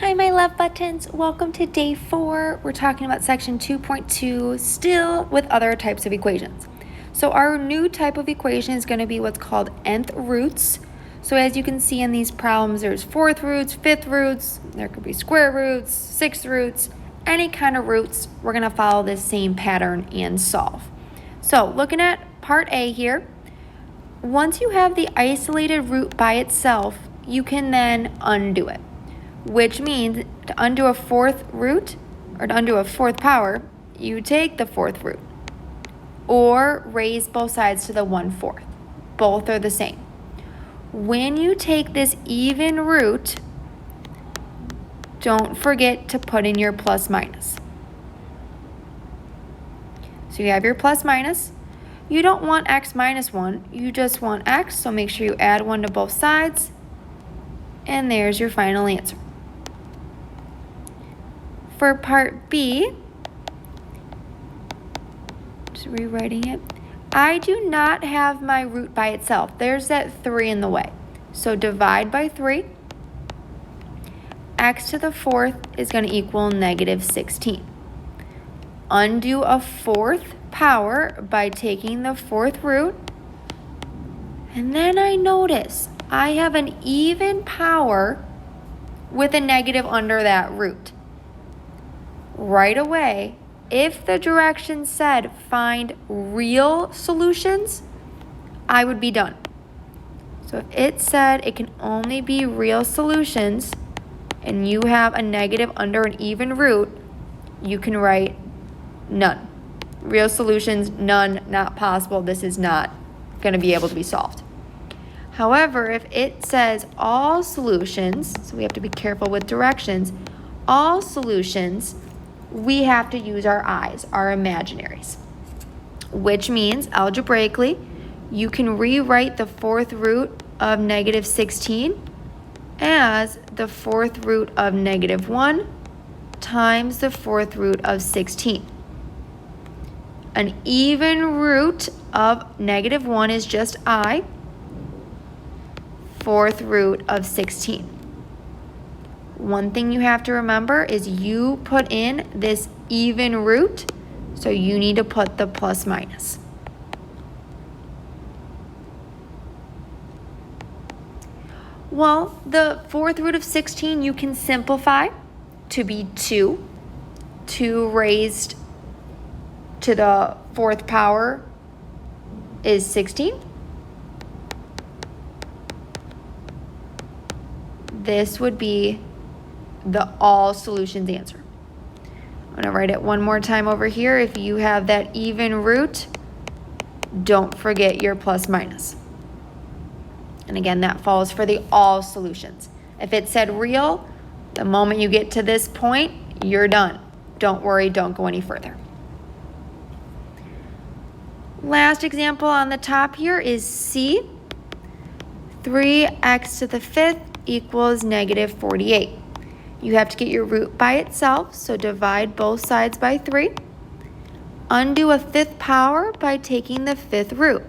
Hi, my love buttons. Welcome to day 4. We're talking about section 2.2, still with other types of equations. So our new type of equation is going to be what's called nth roots. So as you can see in these problems, there's fourth roots, fifth roots, there could be square roots, sixth roots, any kind of roots. We're going to follow this same pattern and solve. So looking at part A here, once you have the isolated root by itself, you can then undo it, which means to undo a fourth root or to undo a fourth power, you take the fourth root or raise both sides to the 1/4. Both are the same. When you take this even root, don't forget to put in your plus minus. So you have your plus minus. You don't want x minus 1, you just want x, so make sure you add 1 to both sides, and there's your final answer. For part B, just rewriting it, I do not have my root by itself. There's that 3 in the way. So divide by 3. X to the 4th is going to equal negative 16. Undo a fourth power by taking the fourth root. And then I notice I have an even power with a negative under that root. Right away, if the direction said find real solutions, I would be done. So if it said it can only be real solutions and you have a negative under an even root, you can write none. Real solutions, none, not possible. This is not going to be able to be solved. However, if it says all solutions, so we have to be careful with directions, all solutions, we have to use our eyes, our imaginaries, which means algebraically, you can rewrite the fourth root of negative 16 as the fourth root of negative 1 times the fourth root of 16. An even root of negative 1 is just I, fourth root of 16. One thing you have to remember is you put in this even root, so you need to put the plus minus. Well, the fourth root of 16 you can simplify to be 2. 2 raised to the fourth power is 16. This would be the all solutions answer. I'm going to write it one more time over here. If you have that even root, don't forget your plus minus. And again, that falls for the all solutions. If it said real, the moment you get to this point, you're done. Don't worry, don't go any further. Last example on the top here is C. 3x to the 5th equals negative 48. You have to get your root by itself, so divide both sides by 3. Undo a fifth power by taking the fifth root.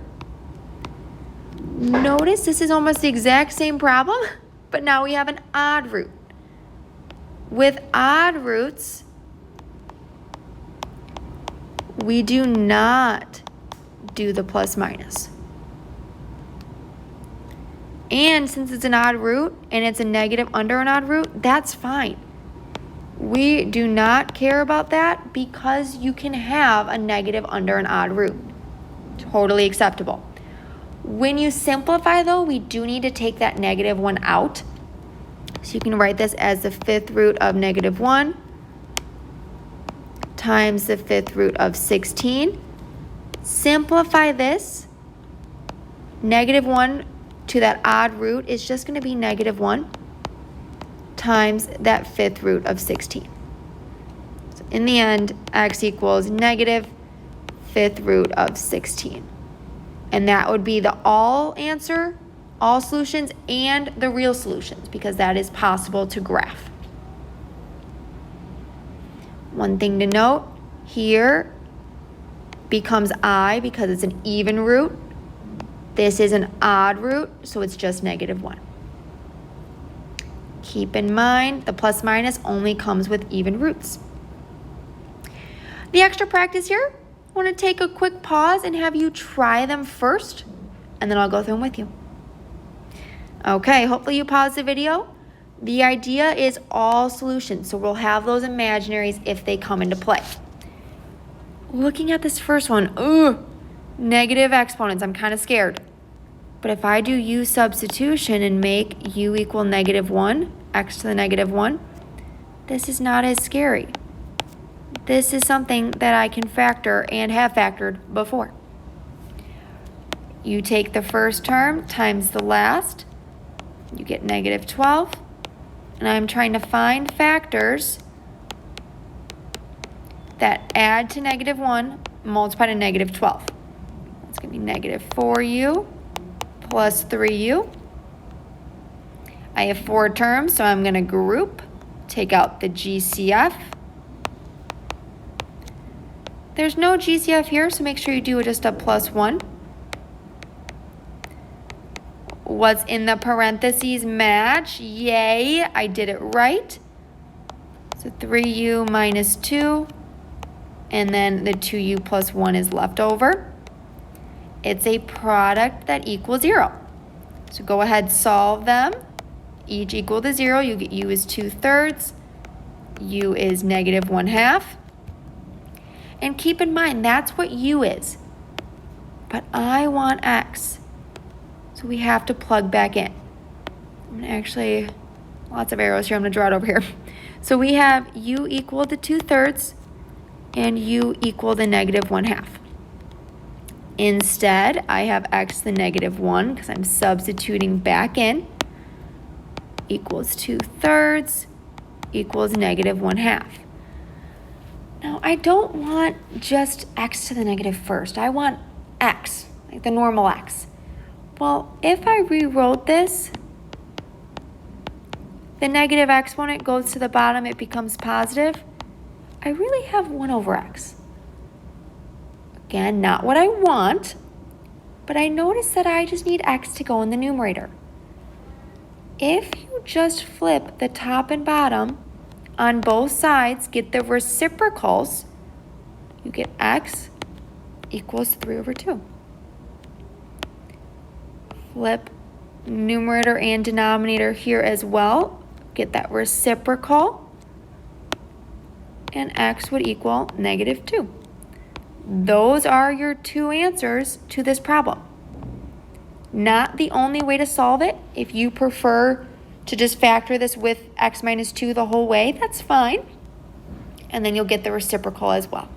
Notice this is almost the exact same problem, but now we have an odd root. With odd roots, we do not do the plus minus. And since it's an odd root and it's a negative under an odd root, that's fine. We do not care about that because you can have a negative under an odd root. Totally acceptable. When you simplify though, we do need to take that negative 1 out. So you can write this as the fifth root of negative 1 times the fifth root of 16. Simplify this. Negative 1 to that odd root is just going to be negative 1 times that fifth root of 16. So in the end, x equals negative fifth root of 16. And that would be the all answer, all solutions, and the real solutions, because that is possible to graph. One thing to note, here becomes I because it's an even root. This is an odd root, so it's just negative 1. Keep in mind, the plus minus only comes with even roots. The extra practice here, I want to take a quick pause and have you try them first, and then I'll go through them with you. Okay, hopefully you pause the video. The idea is all solutions, so we'll have those imaginaries if they come into play. Looking at this first one, negative exponents, I'm kind of scared. But if I do u substitution and make u equal -1, x to the -1, this is not as scary. This is something that I can factor and have factored before. You take the first term times the last, you get -12, and I'm trying to find factors that add to -1 multiplied to -12. It's going to be -4u plus 3u. I have 4 terms, so I'm going to group, take out the GCF. There's no GCF here, so make sure you do just a +1. What's in the parentheses match? Yay, I did it right. So 3u minus 2, and then the 2u plus 1 is left over. It's a product that equals 0. So go ahead, solve them. Each equal to 0. You get u is 2/3. U is -1/2. And keep in mind, that's what u is. But I want x. So we have to plug back in. I'm going to actually, lots of arrows here. I'm going to draw it over here. So we have u equal to 2/3 and u equal to -1/2. Instead, I have x to the -1 because I'm substituting back in, equals 2/3 equals -1/2. Now, I don't want just x to the negative first. I want x, like the normal x. Well, if I rewrote this, the negative exponent goes to the bottom, it becomes positive. I really have 1/x. Again, not what I want, but I notice that I just need x to go in the numerator. If you just flip the top and bottom on both sides, get the reciprocals, you get x equals 3/2. Flip numerator and denominator here as well, get that reciprocal, and x would equal -2. Those are your 2 answers to this problem. Not the only way to solve it. If you prefer to just factor this with x minus 2 the whole way, that's fine. And then you'll get the reciprocal as well.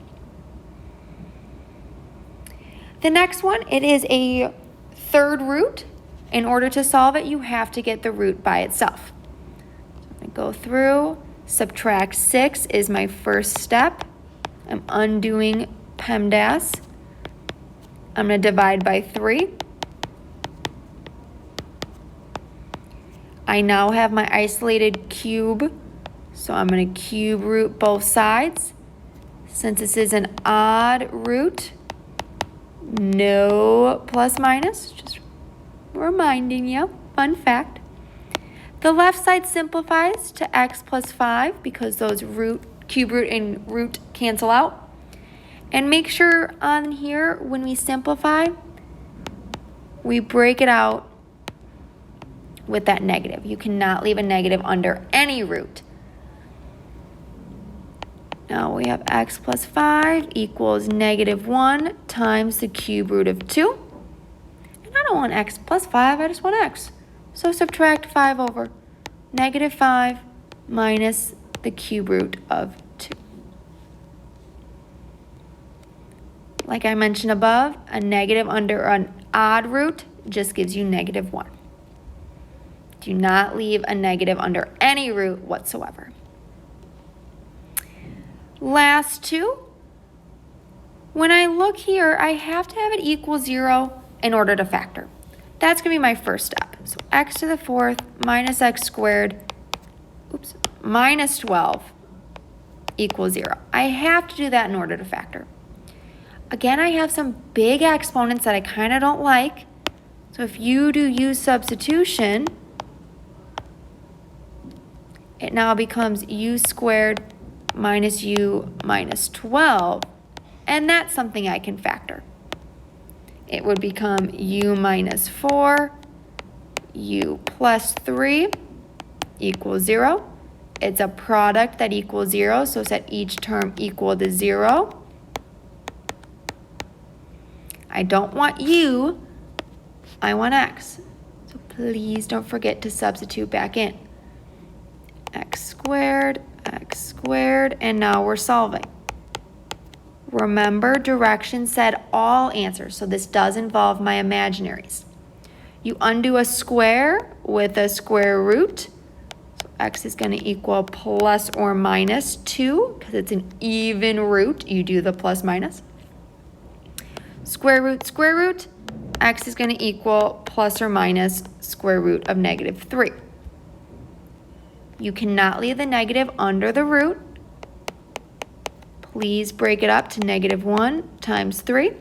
The next one, it is a third root. In order to solve it, you have to get the root by itself. So I'm going to go through, subtract 6 is my first step. I'm undoing PEMDAS. I'm going to divide by 3. I now have my isolated cube, so I'm going to cube root both sides. Since this is an odd root, no plus minus, just reminding you, fun fact. The left side simplifies to x plus 5 because those cube root and root cancel out. And make sure on here, when we simplify, we break it out with that negative. You cannot leave a negative under any root. Now we have x plus 5 equals -1 times the cube root of 2. And I don't want x plus 5, I just want x. So subtract 5 over -5 minus the cube root of 2. Like I mentioned above, a negative under an odd root just gives you -1. Do not leave a negative under any root whatsoever. Last two. When I look here, I have to have it equal 0 in order to factor. That's going to be my first step. So x to the 4th minus x squared, minus 12 equals 0. I have to do that in order to factor. Again, I have some big exponents that I kind of don't like. So if you do use substitution, it now becomes u squared minus u minus 12. And that's something I can factor. It would become u minus 4, u plus 3 equals 0. It's a product that equals 0, so set each term equal to 0. I don't want u, I want x. So please don't forget to substitute back in. X squared, and now we're solving. Remember, directions said all answers, so this does involve my imaginaries. You undo a square with a square root. So x is going to equal plus or minus 2, because it's an even root. You do the plus minus. Square root, x is going to equal plus or minus square root of negative 3. You cannot leave the negative under the root. Please break it up to negative 1 times 3.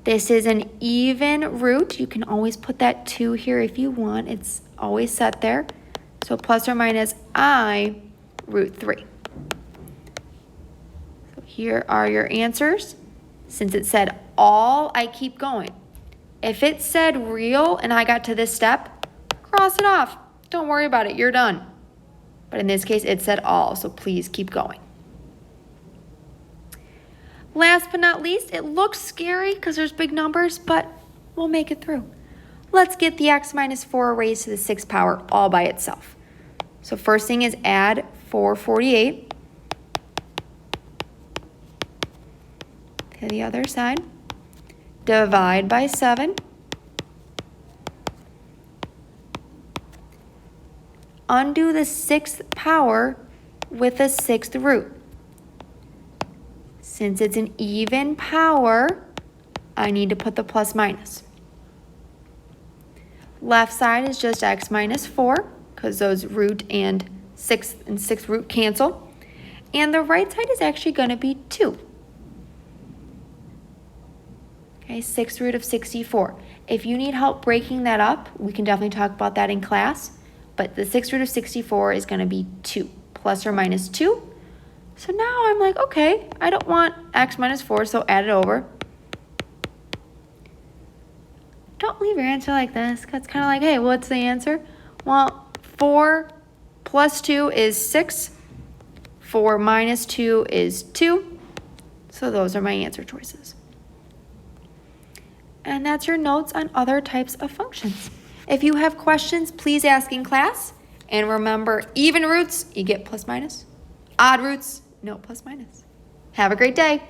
This is an even root. You can always put that 2 here if you want. It's always set there. So plus or minus I root 3. So here are your answers. Since it said all, I keep going. If it said real and I got to this step, cross it off. Don't worry about it. You're done. But in this case, it said all, so please keep going. Last but not least, it looks scary because there's big numbers, but we'll make it through. Let's get the x minus 4 raised to the 6th power all by itself. So first thing is add 448 to the other side. Divide by 7. Undo the 6th power with the 6th root. Since it's an even power, I need to put the plus minus. Left side is just x minus 4, because those root and 6th root cancel. And the right side is actually going to be 2. Okay, 6th root of 64. If you need help breaking that up, we can definitely talk about that in class. But the 6th root of 64 is going to be 2, plus or minus 2. So now I'm like, okay, I don't want x minus 4, so add it over. Don't leave your answer like this, because it's kind of like, hey, what's the answer? Well, 4 plus 2 is 6. 4 minus 2 is 2. So those are my answer choices. And that's your notes on other types of functions. If you have questions, please ask in class. And remember, even roots, you get plus minus. Odd roots, no plus minus. Have a great day.